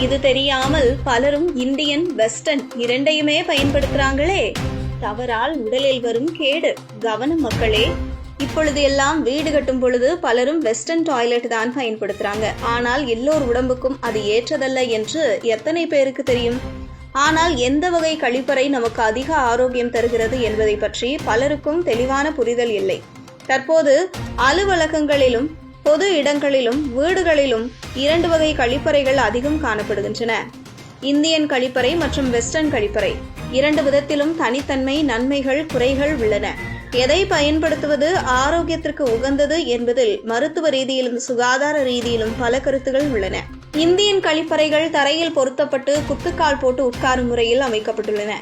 இது தெரியாமல் பலரும் இந்தியன், வெஸ்டர்ன் இரண்டையுமே பயன்படுத்துறாங்களே. தவறால் உடலில் வரும் கேடு. கவனம் மக்களே. இப்பொழுது எல்லாம் வீடு கட்டும் பொழுது பலரும் வெஸ்டர்ன் டாய்லெட் தான் பயன்படுத்துறாங்க. ஆனால் எல்லோர் உடம்புக்கும் அது ஏற்றதல்ல என்று எத்தனை பேருக்கு தெரியும்? ஆனால் எந்த வகை கழிப்பறை நமக்கு அதிக ஆரோக்கியம் தருகிறது என்பதை பற்றி பலருக்கும் தெளிவான புரிதல் இல்லை. தற்போது அலுவலகங்களிலும் பொது இடங்களிலும் வீடுகளிலும் 2 வகை கழிப்பறைகள் அதிகம் காணப்படுகின்றன. இந்தியன் கழிப்பறை மற்றும் வெஸ்டர்ன் கழிப்பறை. 2 விதத்திலும் தனித்தன்மை, நன்மைகள், குறைகள் உள்ளன. எதை பயன்படுத்துவது ஆரோக்கியத்திற்கு உகந்தது என்பதில் மருத்துவ ரீதியிலும் சுகாதார ரீதியிலும் பல கருத்துகள் உள்ளன. இந்தியன் கழிப்பறைகள் தரையில் பொருத்தப்பட்டு குத்துக்கால் போட்டு உட்காரும் முறையில் அமைக்கப்பட்டுள்ளன.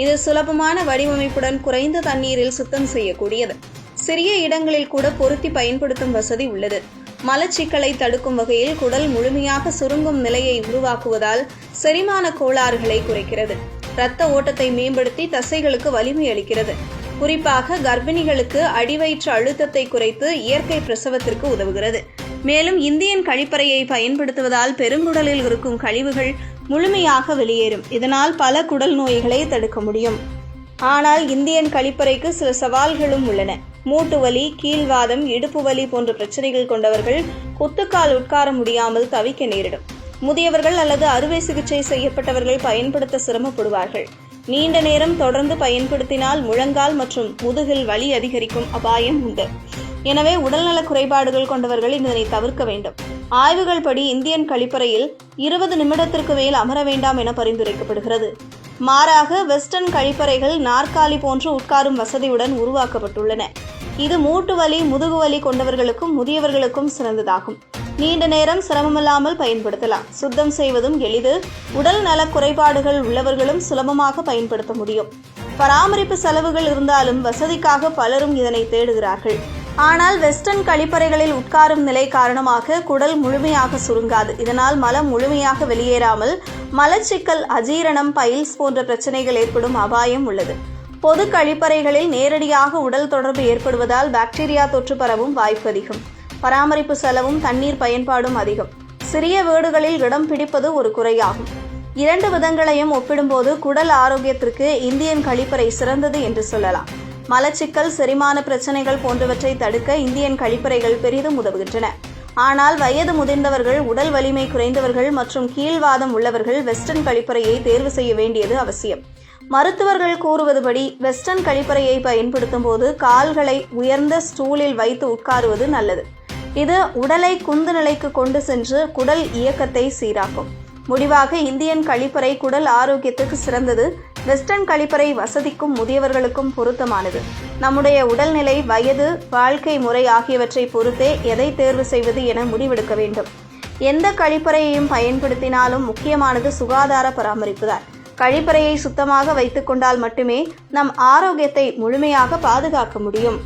இது சுலபமான வடிவமைப்புடன் குறைந்த தண்ணீரில் சுத்தம் செய்யக்கூடியது. சிறிய இடங்களில் கூட பொருத்தி பயன்படுத்தும் வசதி உள்ளது. மலச்சிக்கலை தடுக்கும் வகையில் குடல் முழுமையாக சுருங்கும் நிலையை உருவாக்குவதால் செரிமான கோளாறுகளை குறைக்கிறது. இரத்த ஓட்டத்தை மேம்படுத்தி தசைகளுக்கு வலிமை அளிக்கிறது. குறிப்பாக கர்ப்பிணிகளுக்கு அடிவயிற்று அழுத்தத்தை குறைத்து இயற்கை பிரசவத்திற்கு உதவுகிறது. மேலும் இந்தியன் கழிப்பறையை பயன்படுத்துவதால் பெருங்குடலில் இருக்கும் கழிவுகள் முழுமையாக வெளியேறும். இதனால் பல குடல் நோய்களை தடுக்க முடியும். ஆனால் இந்தியன் கழிப்பறைக்கு சில சவால்களும் உள்ளன. மூட்டு வலி, கீழ்வாதம், இடுப்பு வலி போன்ற பிரச்சனைகள் கொண்டவர்கள் குத்துக்கால் உட்கார முடியாமல் தவிக்க நேரிடும். முதியவர்கள் அல்லது அறுவை சிகிச்சை செய்யப்பட்டவர்கள் பயன்படுத்த சிரமப்படுவார்கள். நீண்ட நேரம் தொடர்ந்து பயன்படுத்தினால் முழங்கால் மற்றும் முதுகில் வலி அதிகரிக்கும் அபாயம் உண்டு. எனவே உடல்நல குறைபாடுகள் கொண்டவர்கள் இதனை தவிர்க்க வேண்டும். ஆய்வுகள் படி இந்தியன் கழிப்பறையில் 20 நிமிடத்திற்கு மேல் அமர வேண்டாம் என பரிந்துரைக்கப்படுகிறது. மாறாக வெஸ்டர்ன் கழிப்பறைகள் நாற்காலி போன்று உட்காரும் வசதியுடன் உருவாக்கப்பட்டுள்ளன. இது மூட்டு வலி, முதுகு வலி கொண்டவர்களுக்கும் முதியவர்களுக்கும் சிறந்ததாகும். நீண்ட நேரம் சிரமமில்லாமல் பயன்படுத்தலாம். சுத்தம் செய்வதும் எளிது. உடல் நல குறைபாடுகள் உள்ளவர்களும் சுலபமாக பயன்படுத்த முடியும். பராமரிப்பு செலவுகள் இருந்தாலும் வசதிக்காக பலரும் இதனை தேடுகிறார்கள். ஆனால் வெஸ்டர்ன் கழிப்பறைகளில் உட்காரும் நிலை காரணமாக குடல் முழுமையாக சுருங்காது. இதனால் மலம் முழுமையாக வெளியேறாமல் மலச்சிக்கல், அஜீரணம், பைல்ஸ் போன்ற பிரச்சனைகள் ஏற்படும் அபாயம் உள்ளது. பொது கழிப்பறைகளில் நேரடியாக உடல் தொடர்பு ஏற்படுவதால் பாக்டீரியா தொற்று பரவும் வாய்ப்பு அதிகம். பராமரிப்பு செலவும் தண்ணீர் பயன்பாடும் அதிகம். சிறிய வீடுகளில் இடம் பிடிப்பது ஒரு குறையாகும். 2 விதங்களையும் ஒப்பிடும்போது குடல் ஆரோக்கியத்திற்கு இந்தியன் கழிப்பறை சிறந்தது என்று சொல்லலாம். மலச்சிக்கல், செரிமான பிரச்சனைகள் போன்றவற்றை தடுக்க இந்தியன் கழிப்பறைகள் பெரிதும் உதவுகின்றன. ஆனால் வயது முதிர்ந்தவர்கள், உடல் வலிமை குறைந்தவர்கள் மற்றும் கீழ்வாதம் உள்ளவர்கள் வெஸ்டர்ன் கழிப்பறையை தேர்வு செய்ய வேண்டியது அவசியம். மருத்துவர்கள் கூறுவதுபடி வெஸ்டர்ன் கழிப்பறையை பயன்படுத்தும் போது கால்களை உயர்ந்த ஸ்டூலில் வைத்து உட்காருவது நல்லது. இது உடலை குந்து நிலைக்கு கொண்டு சென்று குடல் இயக்கத்தை சீராக்கும். முடிவாக இந்தியன் கழிப்பறை குடல் ஆரோக்கியத்துக்கு சிறந்தது. வெஸ்டர்ன் கழிப்பறை வசதிக்கும் முதியவர்களுக்கும் பொருத்தமானது. நம்முடைய உடல்நிலை, வயது, வாழ்க்கை முறை ஆகியவற்றை பொறுத்தே எதை தேர்வு செய்வது என முடிவெடுக்க வேண்டும். எந்த கழிப்பறையையும் பயன்படுத்தினாலும் முக்கியமானது சுகாதார பராமரிப்புதான். கழிப்பறையை சுத்தமாக வைத்துக் கொண்டால் மட்டுமே நம் ஆரோக்கியத்தை முழுமையாக பாதுகாக்க முடியும்.